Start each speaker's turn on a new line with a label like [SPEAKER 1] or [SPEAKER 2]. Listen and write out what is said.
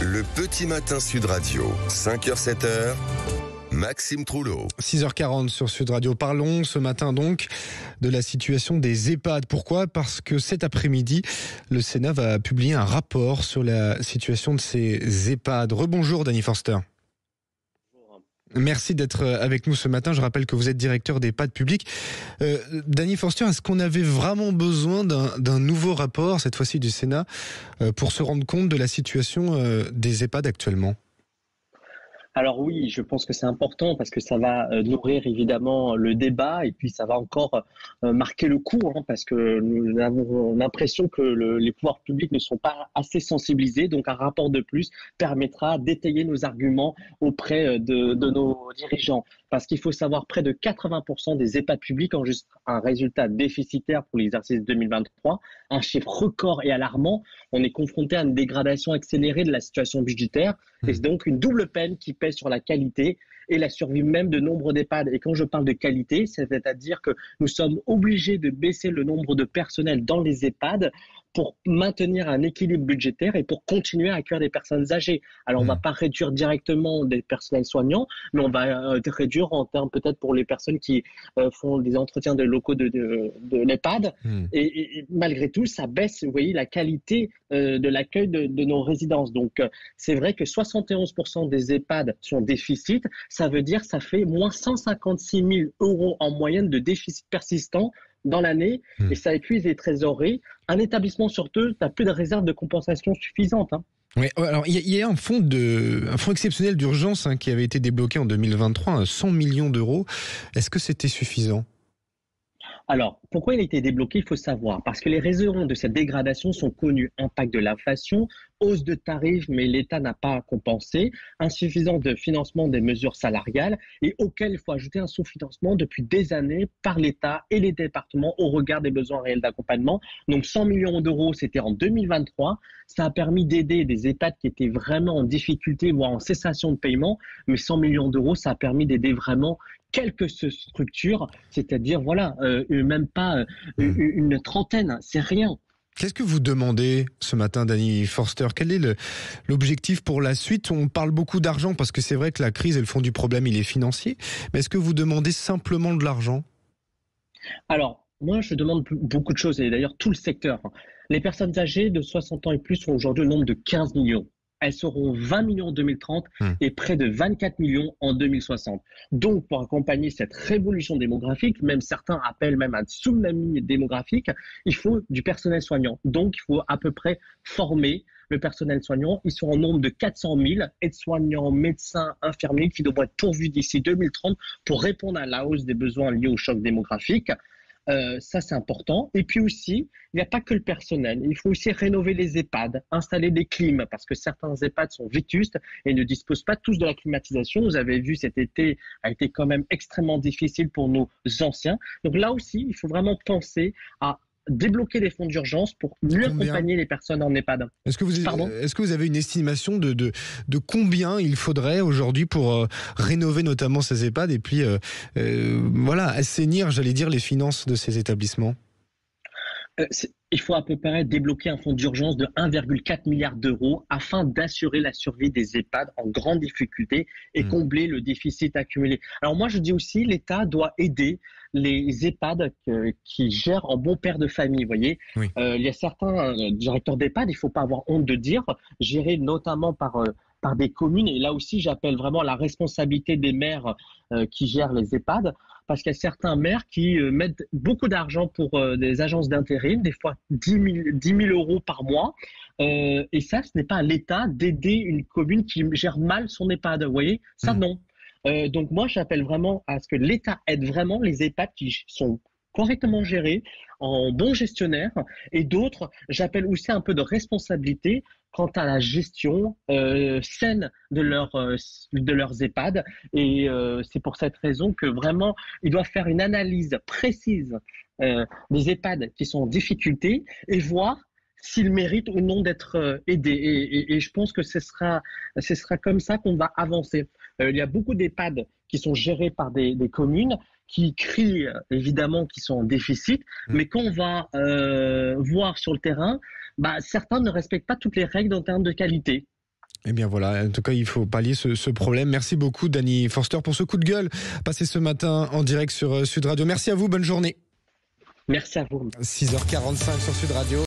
[SPEAKER 1] Le petit matin Sud Radio, 5h-7h, Maxime Trouleau.
[SPEAKER 2] 6h40 sur Sud Radio. Parlons ce matin donc de la situation des EHPAD. Pourquoi ? Parce que cet après-midi, le Sénat va publier un rapport sur la situation de ces EHPAD. Rebonjour Danny Forster. Merci d'être avec nous ce matin. Je rappelle que vous êtes directeur d'EHPAD public. Danny Forster, est-ce qu'on avait vraiment besoin d'un nouveau rapport, cette fois-ci du Sénat, pour se rendre compte de la situation des EHPAD actuellement ?
[SPEAKER 3] Alors oui, je pense que c'est important parce que ça va nourrir évidemment le débat et puis ça va encore marquer le coup parce que nous avons l'impression que les pouvoirs publics ne sont pas assez sensibilisés. Donc un rapport de plus permettra d'étayer nos arguments auprès de nos dirigeants. Parce qu'il faut savoir, près de 80% des EHPAD publics enregistrent un résultat déficitaire pour l'exercice 2023, un chiffre record et alarmant. On est confronté à une dégradation accélérée de la situation budgétaire et c'est donc une double peine qui pèse sur la qualité et la survie même de nombre d'EHPAD. Et quand je parle de qualité, c'est-à-dire que nous sommes obligés de baisser le nombre de personnel dans les EHPAD pour maintenir un équilibre budgétaire et pour continuer à accueillir des personnes âgées. Alors, on ne va pas réduire directement des personnels soignants, mais on va réduire en termes peut-être pour les personnes qui font des entretiens de locaux de l'EHPAD. Et malgré tout, ça baisse, vous voyez, la qualité de l'accueil de nos résidences. Donc, c'est vrai que 71% des EHPAD sont déficit. Ça veut dire ça fait moins 156 000 € en moyenne de déficit persistant dans l'année, et ça épuise les trésoreries. Un établissement sur deux n'a plus de réserve de compensation suffisante.
[SPEAKER 2] Oui, alors il y a un fonds exceptionnel d'urgence qui avait été débloqué en 2023, 100 millions d'euros. Est-ce que c'était suffisant ?
[SPEAKER 3] Alors, pourquoi il a été débloqué, il faut savoir. Parce que les raisons de cette dégradation sont connues. Impact de l'inflation, hausse de tarifs, mais l'État n'a pas compensé, insuffisance de financement des mesures salariales et auquel il faut ajouter un sous-financement depuis des années par l'État et les départements au regard des besoins réels d'accompagnement. Donc 100 millions d'euros, c'était en 2023. Ça a permis d'aider des EHPAD qui étaient vraiment en difficulté, voire en cessation de paiement. Mais 100 millions d'euros, ça a permis d'aider vraiment quelques structures, c'est-à-dire même pas une trentaine, c'est rien.
[SPEAKER 2] Qu'est-ce que vous demandez ce matin, Danny Forster ? Quel est l'objectif pour la suite ? On parle beaucoup d'argent parce que c'est vrai que la crise et le fond du problème, il est financier. Mais est-ce que vous demandez simplement de l'argent ?
[SPEAKER 3] Alors, moi, je demande beaucoup de choses et d'ailleurs tout le secteur. Les personnes âgées de 60 ans et plus sont aujourd'hui au nombre de 15 millions. Elles seront 20 millions en 2030 et près de 24 millions en 2060. Donc, pour accompagner cette révolution démographique, même certains appellent même un tsunami démographique, il faut du personnel soignant. Donc, il faut à peu près former le personnel soignant. Ils sont en nombre de 400 000 aides-soignants, médecins, infirmiers qui devront être pourvus d'ici 2030 pour répondre à la hausse des besoins liés au choc démographique. Ça, c'est important. Et puis aussi, il n'y a pas que le personnel. Il faut aussi rénover les EHPAD, installer des clims, parce que certains EHPAD sont vétustes et ne disposent pas tous de la climatisation. Vous avez vu, cet été a été quand même extrêmement difficile pour nos anciens. Donc là aussi, il faut vraiment penser à débloquer les fonds d'urgence pour mieux accompagner les personnes en EHPAD.
[SPEAKER 2] Est-ce que vous avez une estimation de combien il faudrait aujourd'hui pour rénover notamment ces EHPAD et puis assainir, j'allais dire, les finances de ces établissements ?
[SPEAKER 3] Il faut à peu près débloquer un fonds d'urgence de 1,4 milliard d'euros afin d'assurer la survie des EHPAD en grande difficulté et combler le déficit accumulé. Alors moi, je dis aussi, l'État doit aider les EHPAD qui gèrent en bon père de famille, vous voyez. Oui. Il y a certains directeurs d'EHPAD, il ne faut pas avoir honte de dire, gérés notamment par des communes. Et là aussi, j'appelle vraiment la responsabilité des maires qui gèrent les EHPAD, parce qu'il y a certains maires qui mettent beaucoup d'argent pour des agences d'intérim, des fois 10 000 euros par mois. Et ça, ce n'est pas à l'État d'aider une commune qui gère mal son EHPAD, vous voyez. Ça, non. Donc moi, j'appelle vraiment à ce que l'État aide vraiment les EHPAD qui sont correctement gérés, en bons gestionnaires, et d'autres, j'appelle aussi un peu de responsabilité quant à la gestion saine de leurs EHPAD. Et c'est pour cette raison que vraiment, ils doivent faire une analyse précise des EHPAD qui sont en difficulté et voir s'ils méritent ou non d'être aidés. Et je pense que ce sera comme ça qu'on va avancer. Il y a beaucoup d'EHPAD qui sont gérés par des communes qui crient évidemment qu'ils sont en déficit, mais quand on va voir sur le terrain, certains ne respectent pas toutes les règles en termes de qualité.
[SPEAKER 2] Eh bien voilà, en tout cas il faut pallier ce problème. Merci beaucoup Danny Forster pour ce coup de gueule passé ce matin en direct sur Sud Radio. Merci à vous, bonne journée.
[SPEAKER 3] Merci à vous.
[SPEAKER 2] 6h45 sur Sud Radio.